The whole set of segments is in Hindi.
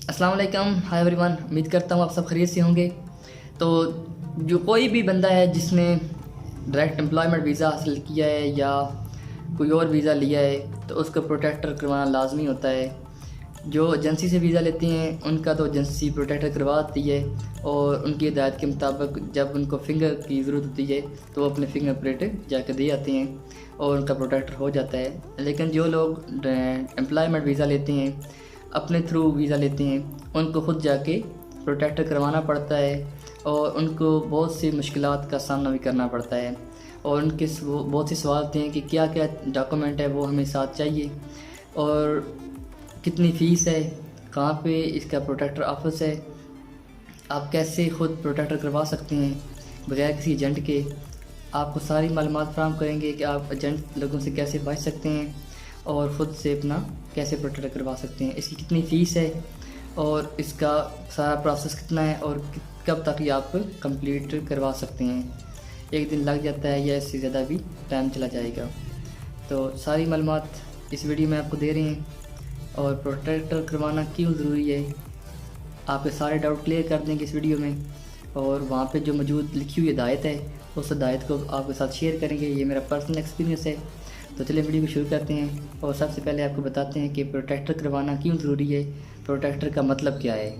अस्सलाम वालेकुम, हाय एवरीवन। उम्मीद करता हूँ आप सब खैरियत से होंगे। तो जो कोई भी बंदा है जिसने डायरेक्ट एम्प्लॉयमेंट वीज़ा हासिल किया है या कोई और वीज़ा लिया है तो उसको प्रोटेक्टर करवाना लाजमी होता है। जो एजेंसी से वीज़ा लेते हैं उनका तो एजेंसी प्रोटेक्टर करवाती है और उनकी हिदायत के मुताबिक जब उनको फ़िंगर की ज़रूरत होती है तो वो अपने फिंगर प्रिंट जाकर दे आते हैं और उनका प्रोटेक्टर हो जाता है। लेकिन जो लोग एम्प्लॉयमेंट वीज़ा लेते हैं, अपने थ्रू वीज़ा लेते हैं, उनको ख़ुद जाके प्रोटेक्टर करवाना पड़ता है और उनको बहुत सी मुश्किलात का सामना भी करना पड़ता है और उनके बहुत से सवाल होते हैं कि क्या क्या डॉक्यूमेंट है वो हमें साथ चाहिए और कितनी फ़ीस है, कहाँ पे इसका प्रोटेक्टर ऑफिस है, आप कैसे ख़ुद प्रोटेक्टर करवा सकते हैं बगैर किसी एजेंट के। आपको सारी मालूमात फराहम करेंगे कि आप एजेंट लोगों से कैसे बच सकते हैं और ख़ुद से अपना कैसे प्रोटेक्टर करवा सकते हैं, इसकी कितनी फ़ीस है और इसका सारा प्रोसेस कितना है और कब तक ये आप कंप्लीट करवा सकते हैं। एक दिन लग जाता है या इससे ज़्यादा भी टाइम चला जाएगा। तो सारी मालूमात इस वीडियो में आपको दे रहे हैं और प्रोटेक्टर करवाना क्यों ज़रूरी है आपके सारे डाउट क्लियर कर देंगे इस वीडियो में। और वहाँ पे जो मौजूद लिखी हुई हिदायत है उस हिदायत को आपके साथ शेयर करेंगे। ये मेरा पर्सनल एक्सपीरियंस है। तो चलिए वीडियो को शुरू करते हैं और सबसे पहले आपको बताते हैं कि प्रोटेक्टर करवाना क्यों ज़रूरी है, प्रोटेक्टर का मतलब क्या है।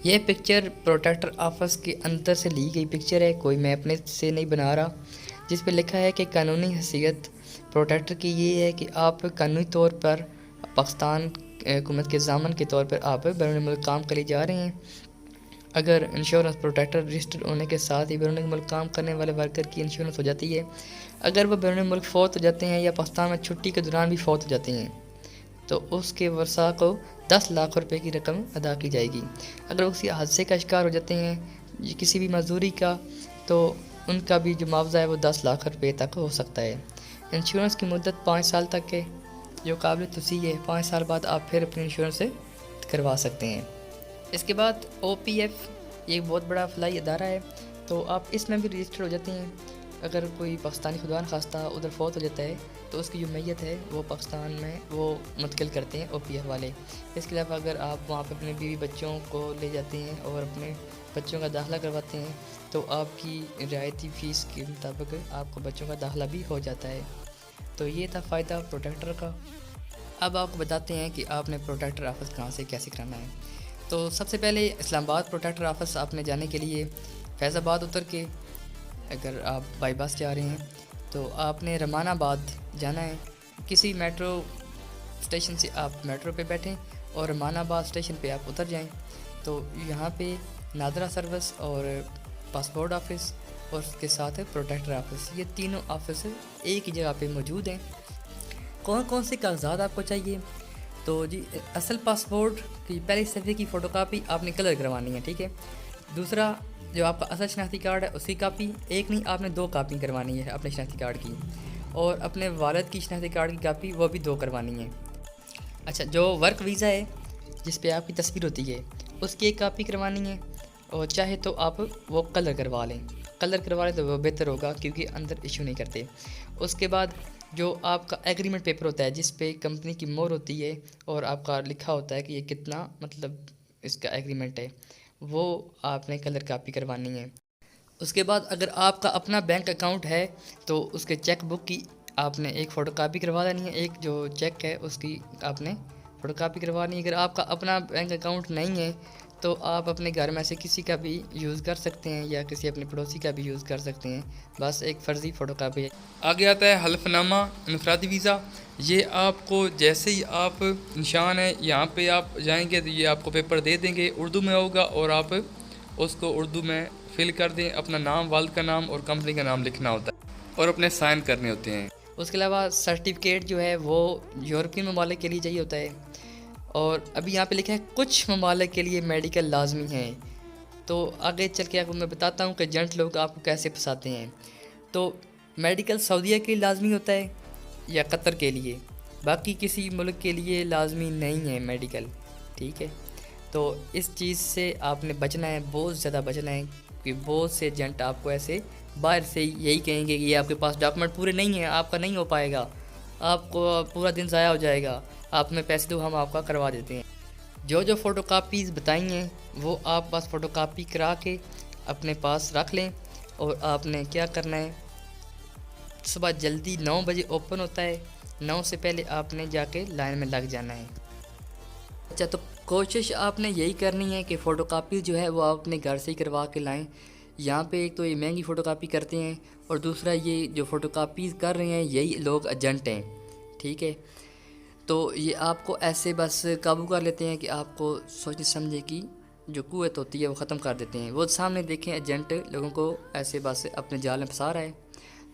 यह पिक्चर प्रोटेक्टर ऑफिस के अंदर से ली गई पिक्चर है, कोई मैं अपने से नहीं बना रहा। जिस पे लिखा है कि कानूनी हैसियत प्रोटेक्टर की ये है कि आप कानूनी तौर पर पाकिस्तान हुकूमत के ज़ामन के तौर पर आप बैरून मुल्क काम के लिए जा रहे हैं। अगर इंश्योरेंस प्रोटेक्टर रजिस्टर्ड होने के साथ ही बैरून मुल्क काम करने वाले वर्कर की इंश्योरेंस हो जाती है। अगर वह बैरून मुल्क फ़ौत हो जाते हैं या पाकिस्तान में छुट्टी के दौरान भी फ़ौत हो जाते हैं तो उसके वर्सा को 10 लाख रुपए की रकम अदा की जाएगी। अगर वो किसी हादसे का शिकार हो जाते हैं किसी भी मजदूरी का तो उनका भी जो मुआवजा है वो 10 लाख रुपए तक हो सकता है। इंश्योरेंस की मुद्दत 5 साल तक है जो काबिल तौसीह है। 5 साल बाद आप फिर अपने इंश्योरेंस से करवा सकते हैं। इसके बाद OPF ये एक बहुत बड़ा फलाई अदारा है तो आप इसमें भी रजिस्टर हो जाते हैं। अगर कोई पाकिस्तानी खुदा न खास्ता उधर फौत हो जाता है तो उसकी जो मैयत है वो पाकिस्तान में वो मुंतकिल करते हैं OPF वाले। इसके अलावा अगर आप वहाँ पे अपने बीवी बच्चों को ले जाते हैं और अपने बच्चों का दाखिला करवाते हैं तो आपकी रियायती फ़ीस के मुताबिक आपको बच्चों का दाखिला भी हो जाता है। तो ये था फ़ायदा प्रोटेक्टर का। अब आपको बताते हैं कि आपने प्रोटेक्टर ऑफिस कहाँ से कैसे कराना है। तो सबसे पहले इस्लामाबाद प्रोटेक्टर ऑफिस आपने जाने के लिए फैज़ाबाद उतर के अगर आप बाई बस जा रहे हैं तो आपने रमानाबाद जाना है। किसी मेट्रो स्टेशन से आप मेट्रो पे बैठें और रमानाबाद स्टेशन पे आप उतर जाएं तो यहाँ पे नादरा सर्विस और पासपोर्ट ऑफिस और उसके साथ है प्रोटेक्टर ऑफिस, ये तीनों ऑफिस एक ही जगह पे मौजूद हैं। कौन कौन से कागजात आपको चाहिए तो जी असल पासपोर्ट की पहली सफ़े की फ़ोटोकॉपी आपने कलर करवानी है, ठीक है। दूसरा जो आपका असल शनाख्ती कार्ड है उसकी कापी, एक नहीं आपने 2 कापी करवानी है अपने शनाख्ती कार्ड की, और अपने वालिद की शनाख्ती कार्ड की कापी वो भी 2 करवानी है। अच्छा, जो वर्क वीज़ा है जिस पे आपकी तस्वीर होती है उसकी एक कापी करवानी है और चाहे तो आप वो कलर करवा लें। कलर करवा लें तो वो बेहतर होगा क्योंकि अंदर इशू नहीं करते। उसके बाद जो आपका एग्रीमेंट पेपर होता है जिस पे कंपनी की मोहर होती है और आपका लिखा होता है कि ये कितना मतलब इसका एग्रीमेंट है, वो आपने कलर कापी करवानी है। उसके बाद अगर आपका अपना बैंक अकाउंट है तो उसके चेक बुक की आपने एक फ़ोटोकॉपी करवा लेनी है। एक जो चेक है उसकी आपने फ़ोटोकॉपी करवानी है। अगर आपका अपना बैंक अकाउंट नहीं है तो आप अपने घर में से किसी का भी यूज़ कर सकते हैं या किसी अपने पड़ोसी का भी यूज़ कर सकते हैं, बस एक फ़र्ज़ी फ़ोटोकॉपी है। आगे आता है हल्फनामा इनफरादी वीज़ा। ये आपको जैसे ही आप निशान है यहाँ पे आप जाएंगे तो ये आपको पेपर दे देंगे, उर्दू में होगा और आप उसको उर्दू में फिल कर दें। अपना नाम, वालिद का नाम और कंपनी का नाम लिखना होता है और अपने साइन करने होते हैं। उसके अलावा सर्टिफिकेट जो है वो यूरोपियन ममालिक के लिए चाहिए होता है और अभी यहाँ पे लिखा है कुछ ममालिक के लिए मेडिकल लाजमी है। तो आगे चल के आपको मैं बताता हूँ कि एजेंट लोग आपको कैसे फंसाते हैं। तो मेडिकल सऊदीया के लिए लाजमी होता है या कतर के लिए, बाकी किसी मुल्क के लिए लाजमी नहीं है मेडिकल, ठीक है। तो इस चीज़ से आपने बचना है, बहुत ज़्यादा बचना है कि बहुत से एजेंट आपको ऐसे बाहर से यही कहेंगे कि ये आपके पास डॉक्यूमेंट पूरे नहीं हैं, आपका नहीं हो पाएगा, आपको पूरा दिन ज़ाया हो जाएगा, आप में पैसे दो हम आपका करवा देते हैं। जो जो फ़ोटोकॉपीज़ बताई हैं वो आप बस फ़ोटोकॉपी करा के अपने पास रख लें। और आपने क्या करना है, सुबह जल्दी 9 बजे ओपन होता है, 9 से पहले आपने जाके लाइन में लग जाना है। अच्छा, तो कोशिश आपने यही करनी है कि फ़ोटोकॉपी जो है वो आप अपने घर से ही करवा के लाएं। यहाँ पे एक तो ये महंगी फ़ोटोकॉपी करते हैं और दूसरा ये जो फ़ोटोकॉपीज़ कर रहे हैं यही लोग एजेंट हैं, ठीक है। तो ये आपको ऐसे बस काबू कर लेते हैं कि आपको सोचने समझे की जो कुव्वत होती है वो ख़त्म कर देते हैं। वो सामने देखें एजेंट लोगों को ऐसे बस अपने जाल में फंसा रहा है,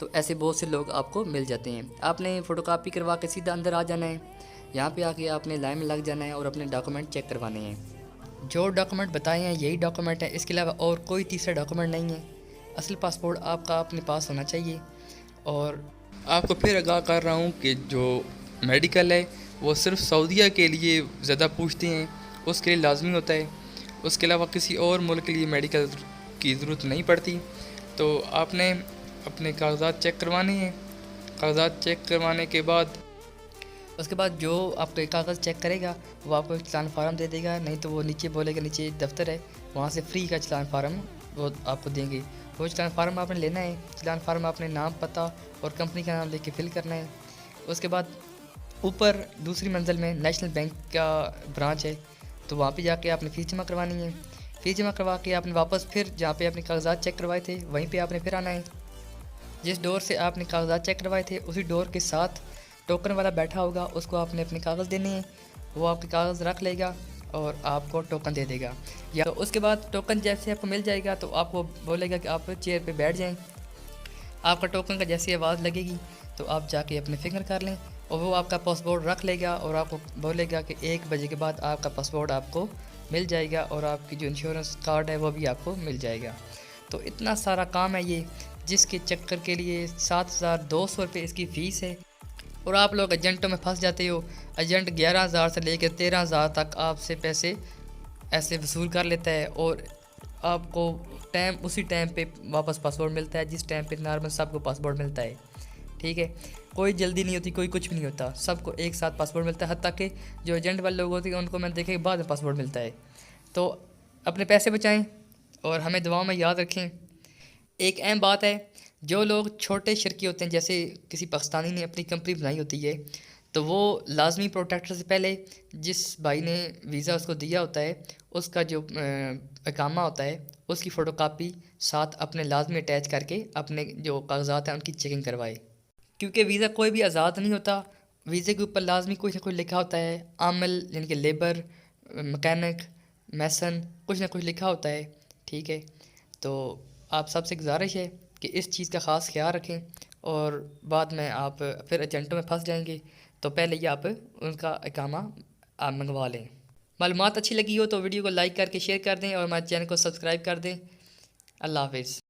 तो ऐसे बहुत से लोग आपको मिल जाते हैं। आपने फ़ोटोकॉपी करवा के सीधा अंदर आ जाना है, यहाँ पे आके आपने लाइन में लग जाना है और अपने डॉक्यूमेंट चेक करवाने हैं। जो डॉक्यूमेंट बताए हैं यही डॉक्यूमेंट है, इसके अलावा और कोई तीसरा डॉक्यूमेंट नहीं है। असल पासपोर्ट आपका अपने पास होना चाहिए। और आपको फिर आगाह कर रहा हूँ कि जो मेडिकल है वो सिर्फ सऊदीया के लिए ज़्यादा पूछते हैं, उसके लिए लाजमी होता है। उसके अलावा किसी और मुल्क के लिए मेडिकल की ज़रूरत नहीं पड़ती। तो आपने अपने कागजात चेक करवाने हैं। कागजात चेक करवाने के बाद उसके बाद जो आपके कागज़ चेक करेगा वो आपको एक चलान फार्म दे देगा, नहीं तो वो नीचे बोलेगा नीचे दफ्तर है वहाँ से फ्री का चलान फार्म वो आपको देंगे। वो चलान फार्म आपने लेना है। चलान फार्म आपने नाम, पता और कंपनी का नाम लेके फिल करना है। उसके बाद ऊपर दूसरी मंजिल में नेशनल बैंक का ब्रांच है, तो वहाँ पे जाके आपने फ़ीस जमा करवानी है। फ़ीस जमा करवा के आपने वापस फिर जहाँ पे आपने कागजात चेक करवाए थे वहीं पे आपने फिर आना है। जिस डोर से आपने कागजात चेक करवाए थे उसी डोर के साथ टोकन वाला बैठा होगा, उसको आपने अपने कागज़ देने हैं। वो आपके कागज़ रख लेगा और आपको टोकन दे देगा। या तो उसके बाद टोकन जैसे आपको मिल जाएगा तो आपको बोलेगा कि आप चेयर पे बैठ जाएं। आपका टोकन का जैसी आवाज़ लगेगी तो आप जाके अपने फिंगर कर लें और वो आपका पासपोर्ट रख लेगा और आपको बोलेगा कि 1 बजे के बाद आपका पासपोर्ट आपको मिल जाएगा और आपकी जो इंश्योरेंस कार्ड है वो भी आपको मिल जाएगा। तो इतना सारा काम है ये, जिसके चक्कर के लिए 7,200 रुपये इसकी फ़ीस है। और आप लोग एजेंटों में फंस जाते हो। एजेंट 11,000 से लेकर 13,000 तक आपसे पैसे ऐसे वसूल कर लेता है और आपको उसी टाइम पे वापस पासपोर्ट मिलता है जिस टाइम पे नॉर्मल सबको पासपोर्ट मिलता है, ठीक है। कोई जल्दी नहीं होती, कोई कुछ भी नहीं होता, सबको एक साथ पासपोर्ट मिलता है। हत्ता कि जो एजेंट वाले लोग होते हैं उनको मैंने देखा कि बाद में पासपोर्ट मिलता है। तो अपने पैसे बचाएं और हमें दुआओं में याद रखें। एक अहम बात है, जो लोग छोटे शर्की होते हैं, जैसे किसी पाकिस्तानी ने अपनी कंपनी बनाई होती है, तो वो लाजमी प्रोटेक्टर से पहले जिस भाई ने वीज़ा उसको दिया होता है उसका जो इकामा होता है उसकी फ़ोटोकॉपी साथ अपने लाजमी अटैच करके अपने जो कागजात हैं उनकी चेकिंग करवाए। क्योंकि वीज़ा कोई भी आज़ाद नहीं होता, वीज़े के ऊपर लाजमी कुछ ना कुछ लिखा होता है। आमल यानी कि लेबर, मैकेनिक, मैसन, कुछ ना कुछ लिखा होता है, ठीक है। तो आप सबसे गुजारिश है कि इस चीज़ का ख़ास ख्याल रखें और बाद में आप फिर एजेंटों में फंस जाएंगे। तो पहले ही आप उनका इकामा आप मंगवा लें। मालूमात अच्छी लगी हो तो वीडियो को लाइक करके शेयर कर दें और हमारे चैनल को सब्सक्राइब कर दें। अल्लाह हाफिज़।